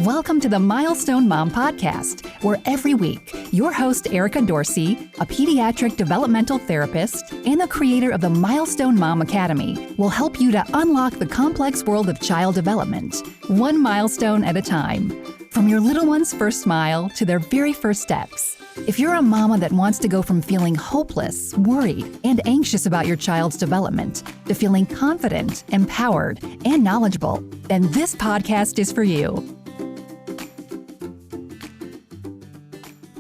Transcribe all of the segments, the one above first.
Welcome to the Milestone Mom podcast, where every week, your host, Ehrica Dorsey, a pediatric developmental therapist and the creator of the Milestone Mom Academy, will help you to unlock the complex world of child development, one milestone at a time. From your little one's first smile to their very first steps. If you're a mama that wants to go from feeling hopeless, worried, and anxious about your child's development to feeling confident, empowered, and knowledgeable, then this podcast is for you.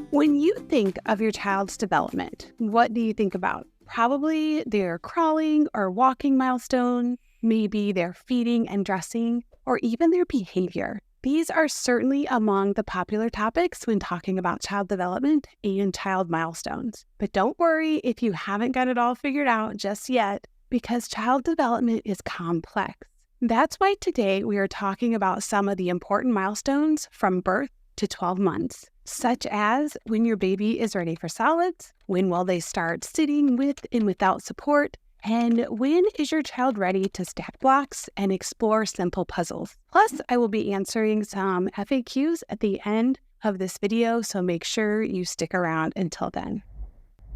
When you think of your child's development, what do you think about? Probably their crawling or walking milestone, maybe their feeding and dressing, or even their behavior. These are certainly among the popular topics when talking about child development and child milestones. But don't worry if you haven't got it all figured out just yet, because child development is complex. That's why today we are talking about some of the important milestones from birth to 12 months, such as when your baby is ready for solids, when will they start sitting with and without support, and when is your child ready to stack blocks and explore simple puzzles. Plus, I will be answering some FAQs at the end of this video, so make sure you stick around until then.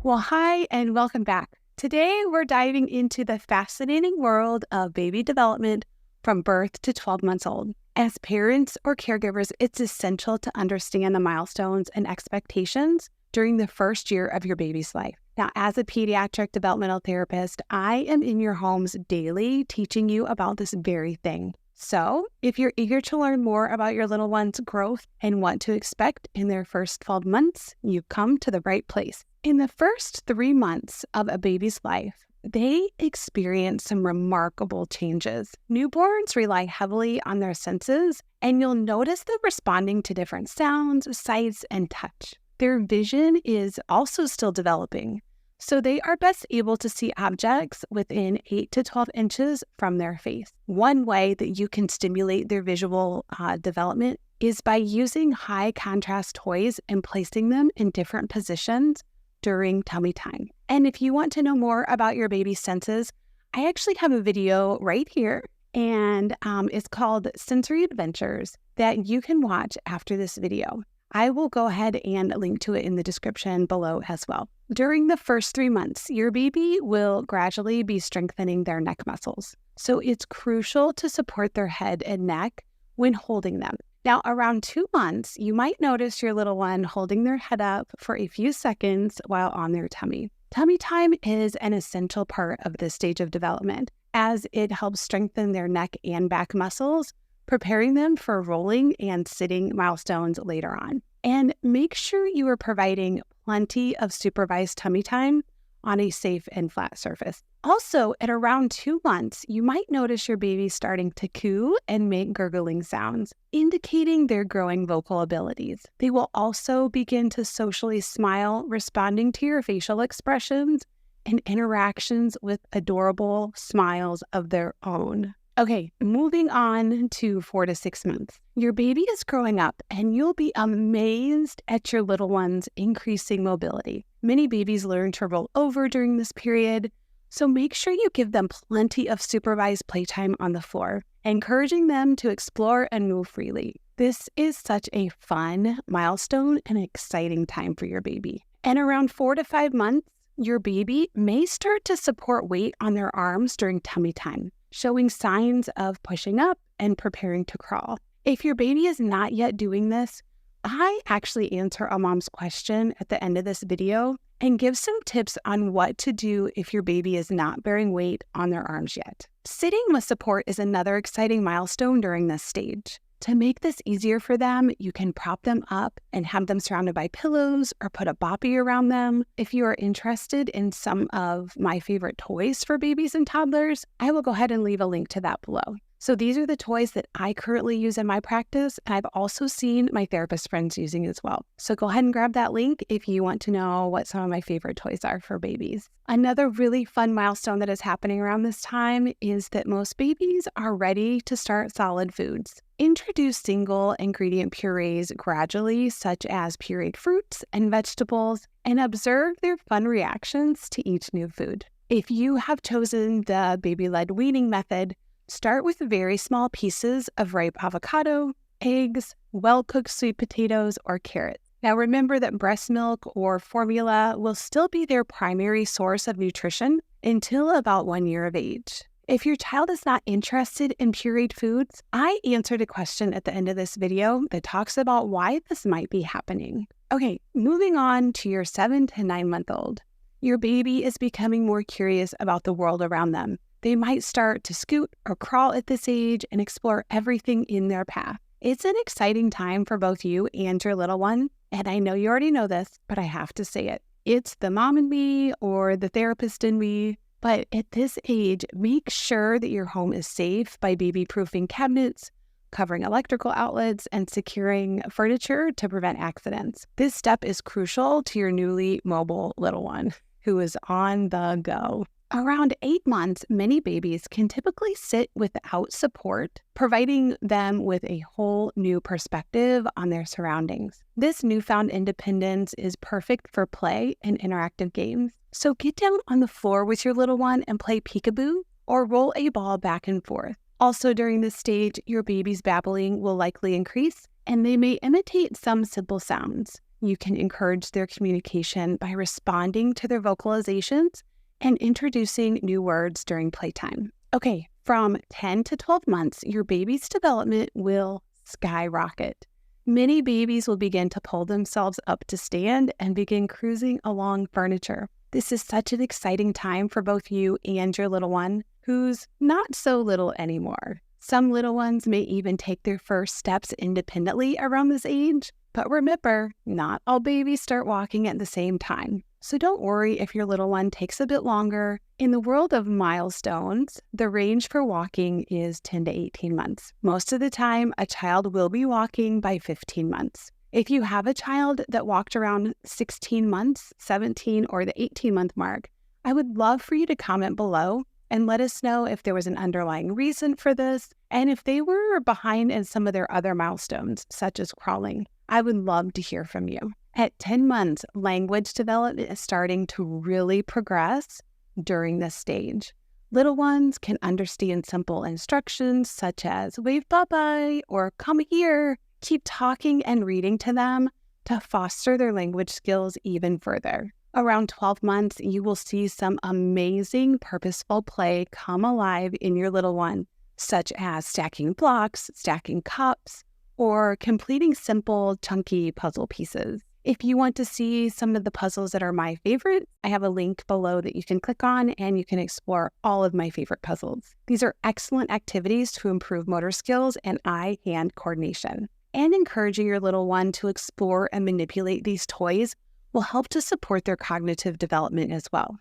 Well, hi and welcome back. Today, we're diving into the fascinating world of baby development from birth to 12 months old. As parents or caregivers, it's essential to understand the milestones and expectations during the first year of your baby's life. Now, as a pediatric developmental therapist, I am in your homes daily teaching you about this very thing. So, if you're eager to learn more about your little one's growth and what to expect in their first 12 months, you've come to the right place. In the first 3 months of a baby's life, they experience some remarkable changes. Newborns rely heavily on their senses, and you'll notice them responding to different sounds, sights, and touch. Their vision is also still developing, so they are best able to see objects within 8 to 12 inches from their face. One way that you can stimulate their visual development is by using high contrast toys and placing them in different positions during tummy time. And if you want to know more about your baby's senses, I actually have a video right here, and it's called Sensory Adventures that you can watch after this video. I will go ahead and link to it in the description below as well. During the first 3 months, your baby will gradually be strengthening their neck muscles. So it's crucial to support their head and neck when holding them. Now, around 2 months, you might notice your little one holding their head up for a few seconds while on their tummy. Tummy time is an essential part of this stage of development, as it helps strengthen their neck and back muscles, preparing them for rolling and sitting milestones later on. And make sure you are providing plenty of supervised tummy time on a safe and flat surface. Also, at around 2 months, you might notice your baby starting to coo and make gurgling sounds, indicating their growing vocal abilities. They will also begin to socially smile, responding to your facial expressions and interactions with adorable smiles of their own. Okay, moving on to 4 to 6 months. Your baby is growing up, and you'll be amazed at your little one's increasing mobility. Many babies learn to roll over during this period, so make sure you give them plenty of supervised playtime on the floor, encouraging them to explore and move freely. This is such a fun milestone and exciting time for your baby. And around 4 to 5 months, your baby may start to support weight on their arms during tummy time, showing signs of pushing up and preparing to crawl. If your baby is not yet doing this, I actually answer a mom's question at the end of this video and give some tips on what to do if your baby is not bearing weight on their arms yet. Sitting with support is another exciting milestone during this stage. To make this easier for them, you can prop them up and have them surrounded by pillows or put a boppy around them. If you are interested in some of my favorite toys for babies and toddlers, I will go ahead and leave a link to that below. So these are the toys that I currently use in my practice, and I've also seen my therapist friends using as well. So go ahead and grab that link if you want to know what some of my favorite toys are for babies. Another really fun milestone that is happening around this time is that most babies are ready to start solid foods. Introduce single ingredient purees gradually, such as pureed fruits and vegetables, and observe their fun reactions to each new food. If you have chosen the baby-led weaning method, start with very small pieces of ripe avocado, eggs, well-cooked sweet potatoes, or carrots. Now remember that breast milk or formula will still be their primary source of nutrition until about 1 year of age. If your child is not interested in pureed foods, I answered a question at the end of this video that talks about why this might be happening. Okay, moving on to your 7 to 9 month old. Your baby is becoming more curious about the world around them. They might start to scoot or crawl at this age and explore everything in their path. It's an exciting time for both you and your little one, and I know you already know this, but I have to say it. It's the mom in me or the therapist in me. But at this age, make sure that your home is safe by baby-proofing cabinets, covering electrical outlets, and securing furniture to prevent accidents. This step is crucial to your newly mobile little one who is on the go. Around 8 months, many babies can typically sit without support, providing them with a whole new perspective on their surroundings. This newfound independence is perfect for play and interactive games. So get down on the floor with your little one and play peekaboo or roll a ball back and forth. Also during this stage, your baby's babbling will likely increase and they may imitate some simple sounds. You can encourage their communication by responding to their vocalizations and introducing new words during playtime. Okay, from 10 to 12 months, your baby's development will skyrocket. Many babies will begin to pull themselves up to stand and begin cruising along furniture. This is such an exciting time for both you and your little one, who's not so little anymore. Some little ones may even take their first steps independently around this age, but remember, not all babies start walking at the same time. So don't worry if your little one takes a bit longer. In the world of milestones, the range for walking is 10 to 18 months. Most of the time, a child will be walking by 15 months. If you have a child that walked around 16 months, 17, or the 18-month mark, I would love for you to comment below and let us know if there was an underlying reason for this and if they were behind in some of their other milestones, such as crawling. I would love to hear from you. At 10 months, language development is starting to really progress during this stage. Little ones can understand simple instructions such as wave bye-bye or come here. Keep talking and reading to them to foster their language skills even further. Around 12 months, you will see some amazing purposeful play come alive in your little one, such as stacking blocks, stacking cups, or completing simple, chunky puzzle pieces. If you want to see some of the puzzles that are my favorite, I have a link below that you can click on and you can explore all of my favorite puzzles. These are excellent activities to improve motor skills and eye-hand coordination. And encouraging your little one to explore and manipulate these toys will help to support their cognitive development as well.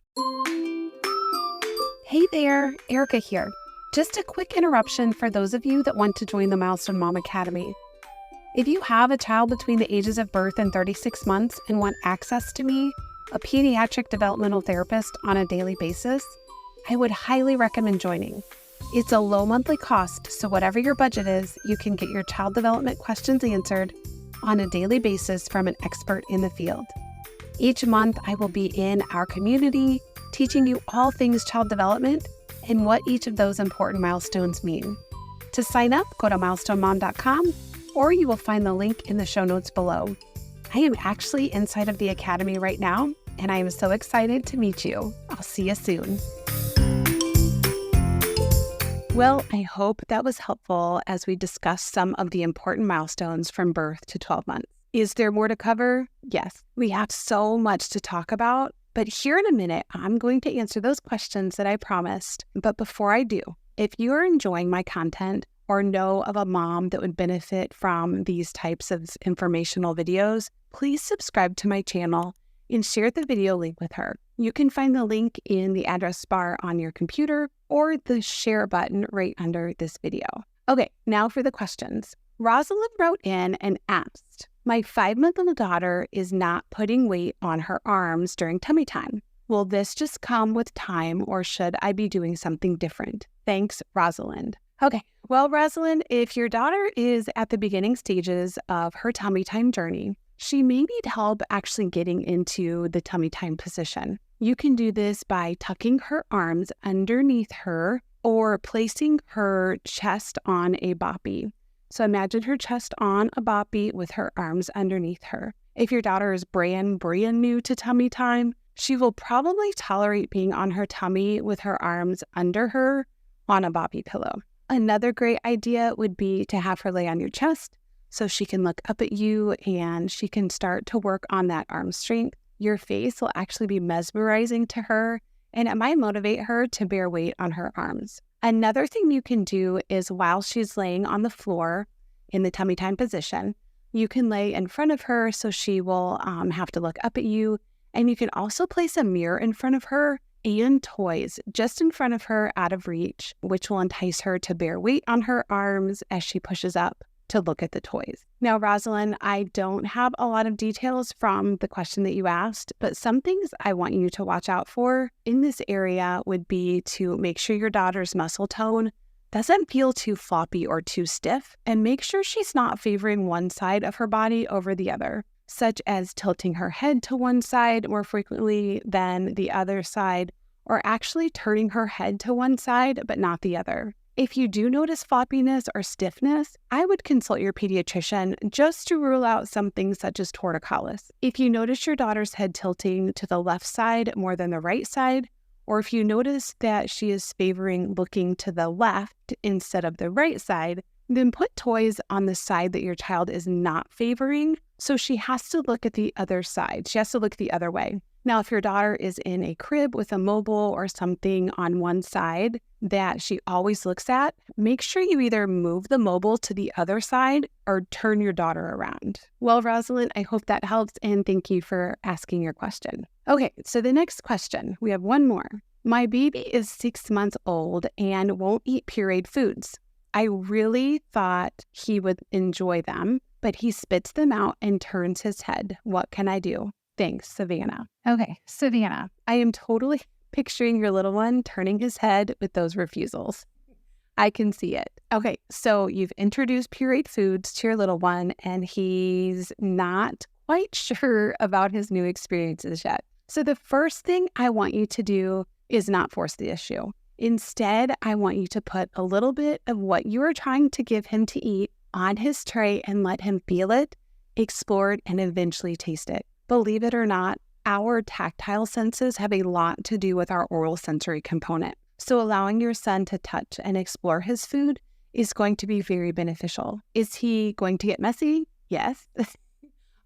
Hey there, Ehrica here. Just a quick interruption for those of you that want to join the Milestone Mom Academy. If you have a child between the ages of birth and 36 months and want access to me, a pediatric developmental therapist on a daily basis, I would highly recommend joining. It's a low monthly cost, so whatever your budget is, you can get your child development questions answered on a daily basis from an expert in the field. Each month, I will be in our community, teaching you all things child development and what each of those important milestones mean. To sign up, go to milestonemom.com, or you will find the link in the show notes below. I am actually inside of the Academy right now, and I am so excited to meet you. I'll see you soon. Well, I hope that was helpful as we discussed some of the important milestones from birth to 12 months. Is there more to cover? Yes, we have so much to talk about, but here in a minute, I'm going to answer those questions that I promised. But before I do, if you are enjoying my content or know of a mom that would benefit from these types of informational videos, please subscribe to my channel and share the video link with her. You can find the link in the address bar on your computer or the share button right under this video. Okay, now for the questions. Rosalind wrote in and asked, my 5-month-old daughter is not putting weight on her arms during tummy time. Will this just come with time or should I be doing something different? Thanks, Rosalind. Okay, well, Rosalind, if your daughter is at the beginning stages of her tummy time journey, she may need help actually getting into the tummy time position. You can do this by tucking her arms underneath her or placing her chest on a boppy. So imagine her chest on a boppy with her arms underneath her. If your daughter is brand new to tummy time, she will probably tolerate being on her tummy with her arms under her on a boppy pillow. Another great idea would be to have her lay on your chest so she can look up at you and she can start to work on that arm strength. Your face will actually be mesmerizing to her, and it might motivate her to bear weight on her arms. Another thing you can do is while she's laying on the floor in the tummy time position, you can lay in front of her so she will have to look up at you. And you can also place a mirror in front of her and toys just in front of her out of reach, which will entice her to bear weight on her arms as she pushes up to look at the toys. Now, Rosalind, I don't have a lot of details from the question that you asked, but some things I want you to watch out for in this area would be to make sure your daughter's muscle tone doesn't feel too floppy or too stiff, and make sure she's not favoring one side of her body over the other, such as tilting her head to one side more frequently than the other side, or actually turning her head to one side but not the other. If you do notice floppiness or stiffness, I would consult your pediatrician just to rule out something such as torticollis. If you notice your daughter's head tilting to the left side more than the right side, or if you notice that she is favoring looking to the left instead of the right side, then put toys on the side that your child is not favoring, so she has to look at the other side. She has to look the other way. Now, if your daughter is in a crib with a mobile or something on one side that she always looks at, make sure you either move the mobile to the other side or turn your daughter around. Well, Rosalind, I hope that helps, and thank you for asking your question. Okay, so the next question, we have one more. My baby is 6 months old and won't eat pureed foods. I really thought he would enjoy them, but he spits them out and turns his head. What can I do? Thanks, Savannah. Okay, Savannah, I am totally picturing your little one turning his head with those refusals. I can see it. Okay, so you've introduced pureed foods to your little one, and he's not quite sure about his new experiences yet. So the first thing I want you to do is not force the issue. Instead, I want you to put a little bit of what you are trying to give him to eat on his tray and let him feel it, explore it, and eventually taste it. Believe it or not, our tactile senses have a lot to do with our oral sensory component. So allowing your son to touch and explore his food is going to be very beneficial. Is he going to get messy? Yes.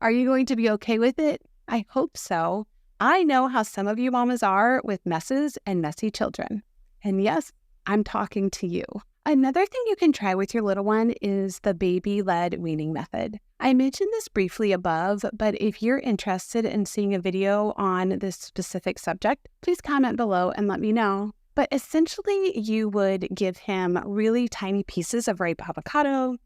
Are you going to be okay with it? I hope so. I know how some of you mamas are with messes and messy children. And yes, I'm talking to you. Another thing you can try with your little one is the baby-led weaning method. I mentioned this briefly above, but if you're interested in seeing a video on this specific subject, please comment below and let me know. But essentially, you would give him really tiny pieces of ripe avocado,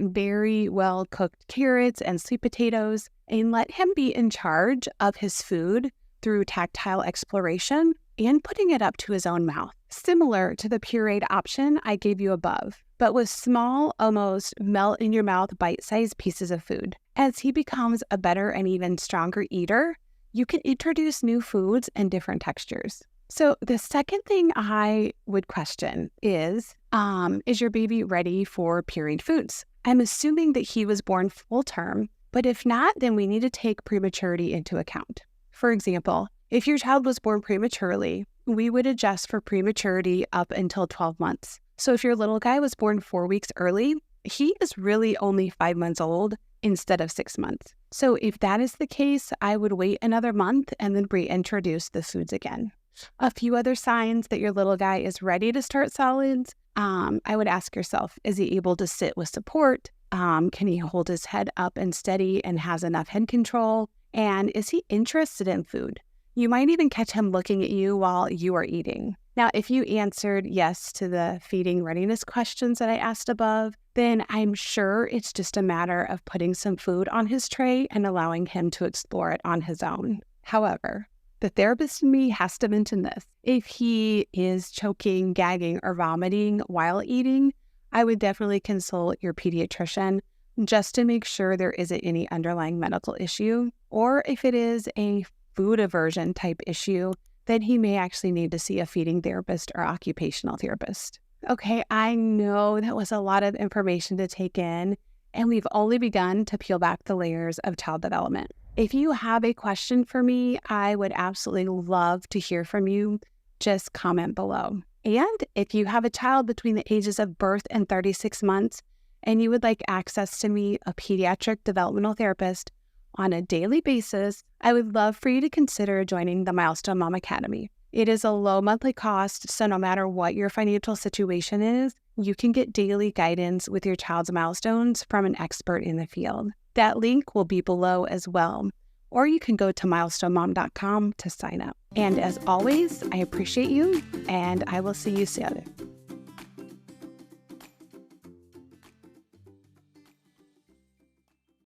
very well-cooked carrots and sweet potatoes, and let him be in charge of his food through tactile exploration and putting it up to his own mouth, similar to the pureed option I gave you above, but with small, almost melt-in-your-mouth bite-sized pieces of food. As he becomes a better and even stronger eater, you can introduce new foods and different textures. So the second thing I would question is your baby ready for pureed foods? I'm assuming that he was born full term, but if not, then we need to take prematurity into account. For example, if your child was born prematurely, we would adjust for prematurity up until 12 months. So if your little guy was born 4 weeks early, he is really only 5 months old instead of 6 months. So if that is the case, I would wait another month and then reintroduce the foods again. A few other signs that your little guy is ready to start solids, I would ask yourself, is he able to sit with support? Can he hold his head up and steady and has enough head control? And is he interested in food? You might even catch him looking at you while you are eating. Now, if you answered yes to the feeding readiness questions that I asked above, then I'm sure it's just a matter of putting some food on his tray and allowing him to explore it on his own. However, the therapist in me has to mention this. If he is choking, gagging, or vomiting while eating, I would definitely consult your pediatrician just to make sure there isn't any underlying medical issue, or if it is a food aversion type issue, then he may actually need to see a feeding therapist or occupational therapist. Okay, I know that was a lot of information to take in, and we've only begun to peel back the layers of child development. If you have a question for me, I would absolutely love to hear from you. Just comment below. And if you have a child between the ages of birth and 36 months, and you would like access to me, a pediatric developmental therapist, on a daily basis, I would love for you to consider joining the Milestone Mom Academy. It is a low monthly cost, so no matter what your financial situation is, you can get daily guidance with your child's milestones from an expert in the field. That link will be below as well, or you can go to milestonemom.com to sign up. And as always, I appreciate you, and I will see you soon.